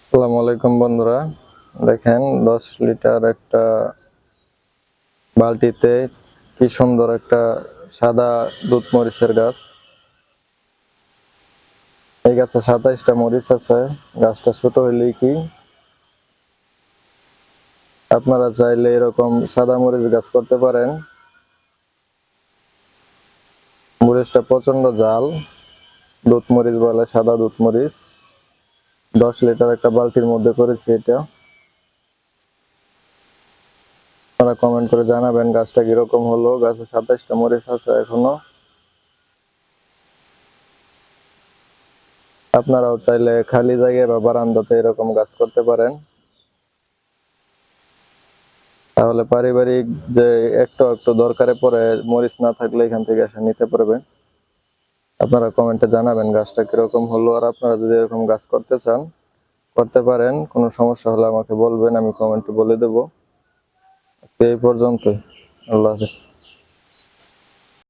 আসসালামু আলাইকুম বন্ধুরা, দেখেন 10 লিটার একটা বালতিতে কি সুন্দর একটা সাদা দুধ মরিচের গাছ। এই গাছে 27টা মরিচ আছে। গাছটা ছোট হইলেই কি আপনারা চাইলে এরকম সাদা মরিচ গাছ করতে পারেন। মরিচটা প্রচন্ড ঝাল, দুধ মরিচ বলে, সাদা দুধ মরিচ। 10 লিটার একটা বালতির মধ্যে করেছি এটা। আপনারা কমেন্ট করে জানাবেন গাছটা কিরকম হলো। গাছে 27টা মরিচ আছে এখনো। আপনারাও চাইলে খালি জায়গায় বা বারান্দাতে এরকম গাছ করতে পারেন। তাহলে পারিবারিক যে একটু একটু দরকারে পড়ে, মরিচ না থাকলে এখান থেকে এসে নিতে পারবেন। আপনারা কমেন্টে জানাবেন গাছটা কিরকম হলো। আর আপনারা যদি এরকম গাছ করতে চান করতে পারেন, কোনো সমস্যা হলে আমাকে বলবেন, আমি কমেন্টে বলে দেবো। আজকে এই পর্যন্তই। আল্লাহ হাফেজ।